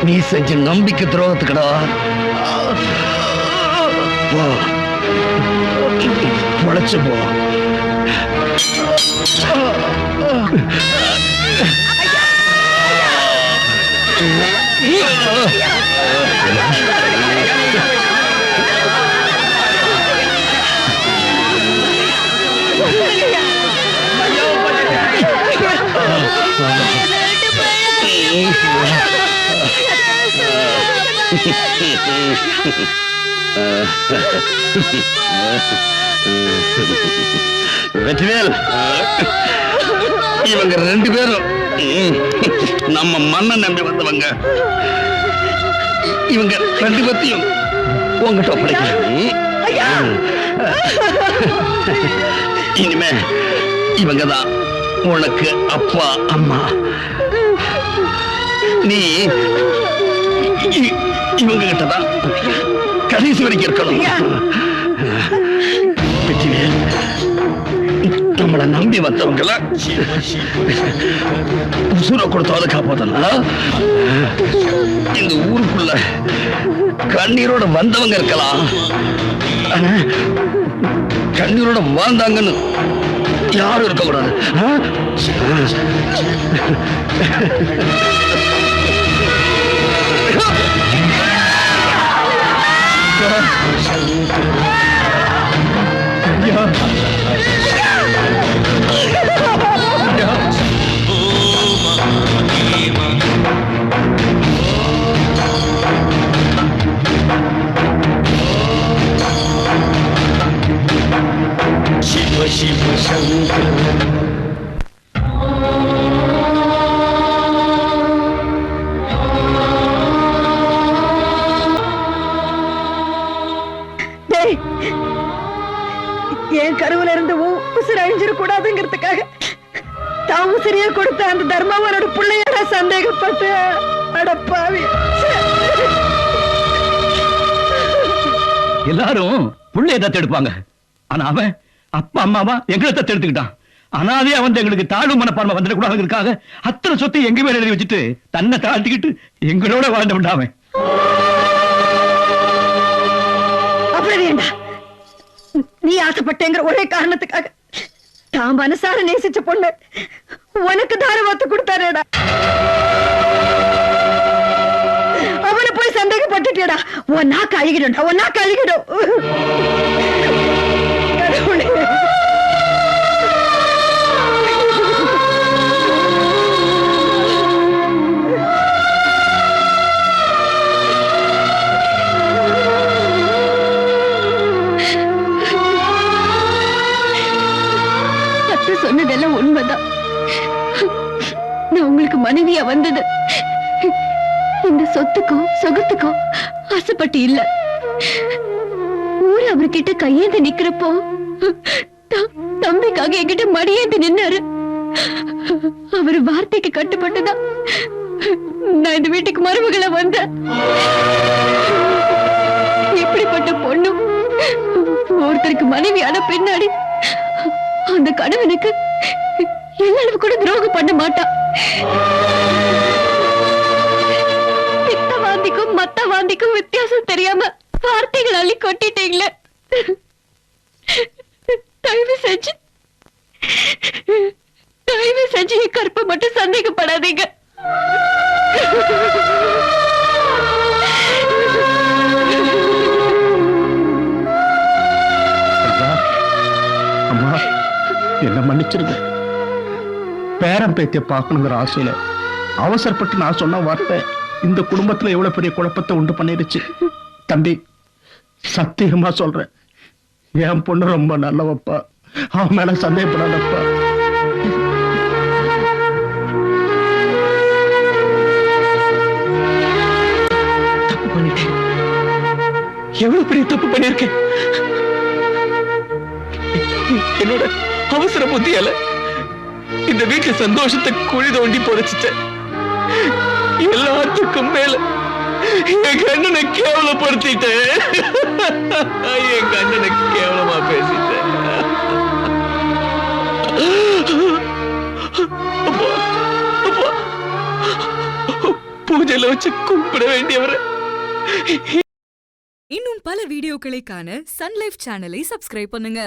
நீ செஞ்ச நம்பிக்கை துரோகத்துக்கடா. உழைச்சு போ. வெற்றிவேல், இவங்க 2 பேரும் நம்ம மண்ணை நம்பி வந்தவங்க. இவங்க 2 பேத்தையும் உங்ககிட்ட ஒப்படைக்கிறேன். இனிமே இவங்கதான் உனக்கு அப்பா அம்மா. நீ இவங்க கிட்டதான் கடைசி வரைக்கும் இருக்கணும். வெற்றிவேல், நம்மளை நம்பி வந்தவங்கள உசுர கொடுத்தாவது காப்பாத்தலாம். இந்த ஊருக்குள்ள கண்ணீரோட வந்தவங்க இருக்கலாம், ஆனா கண்ணீரோட வாழ்ந்தாங்கன்னு யாரும் இருக்கக்கூடாது. शिव शिव शंकर என் கருவுல இருந்து உசுர அழிஞ்சிட கூடாதுங்கிறதுக்காக தான் உசிரியா கொடுத்த அந்த தர்மாவனோட பிள்ளையார சந்தேகப்பட்டு அடப்பாவி. எல்லாரும் பிள்ளைய தத்தெடுப்பாங்க, ஆனா அவன் அப்பா அம்மாவா எங்களை தத்தெடுத்துக்கிட்டான். அனாதையா வந்து எங்களுக்கு தாழ்வு மனப்பான்மை வந்துடக்கூடாதுக்காக அத்தனை சொத்தை எங்க மேல எழுதி வச்சுட்டு தன்னை தாழ்த்திக்கிட்டு எங்களோட வாழ்ந்து விடாம. அப்படி வேண்டா, நீ ஆசைப்பட்டேங்கிற ஒரே காரணத்துக்காக தான் மனசார நேசிச்ச பொண்ணு உனக்கு தாரவாத்து கொடுத்தாரேடா. அவனை போய் சந்தேகப்பட்டுட்டேடா. ஒன்னா கழுகிடும், ஒன்னா கழுகிடும். சொன்னதெல்லாம் உண்மைதான். நான் உங்களுக்கு மனைவியா வந்தது இந்த சொத்துக்கும் சொகத்துக்கும் ஆசைப்பட்டு இல்ல. ஊர் அவர்கிட்ட கையேந்து நிக்கிறப்போ தம்பிக்காக என்கிட்ட மடியேந்து நின்னாரு. அவர் வார்த்தைக்கு கட்டுப்பட்டுதான் நான் இந்த வீட்டுக்கு மருமகளா வந்தேன். எப்படிப்பட்ட பொண்ணும் ஒருத்தருக்கு மனைவியான பின்னாடி அந்த கணவனுக்கு எல்லாரும் கூட துரோகம் பண்ண மாட்டா. பித்த வாந்திக்கும் மத்த வாந்திக்கும் வித்தியாசம் தெரியாம வார்த்தைகள் அள்ளி கொட்டிட்டீங்களே. தயவு செஞ்சு என் கற்பை மட்டும் சந்தேகப்படாதீங்க. அம்மா, என்ன மன்னிச்சிருங்க. பேரம் பேத்திய பார்க்கணுங்கிற ஆசையில அவசரப்பட்டு நான் சொன்ன வார்த்தை இந்த குடும்பத்துல எவ்வளவு பெரிய குழப்பத்தை உண்டு பண்ணிருச்சு. தம்பி, சத்தியமா சொல்றேன், என் பொண்ணு ரொம்ப நல்லவப்பா. அவன் மேல சந்தேகப்படாதப்பா. தப்பு பண்ணிட்டேன், எவ்வளவு பெரிய தப்பு பண்ணிருக்கேன். என்னோட அவசர புத்தியால இந்த வீட்டு சந்தோஷத்தை குழி தோண்டி புதைச்சிட்டேன். எல்லாத்துக்கும் மேல என் கண்ணனை கேவலப்படுத்திட்டேன். என் கண்ணனை கேவலமா பேசிட்டேன். அப்பா, அப்பா, பூஜையில வச்சு கும்பிட வேண்டியவரை இன்னும் பல வீடியோக்களை காண சன் லைஃப் சேனலை சப்ஸ்கிரைப் பண்ணுங்க.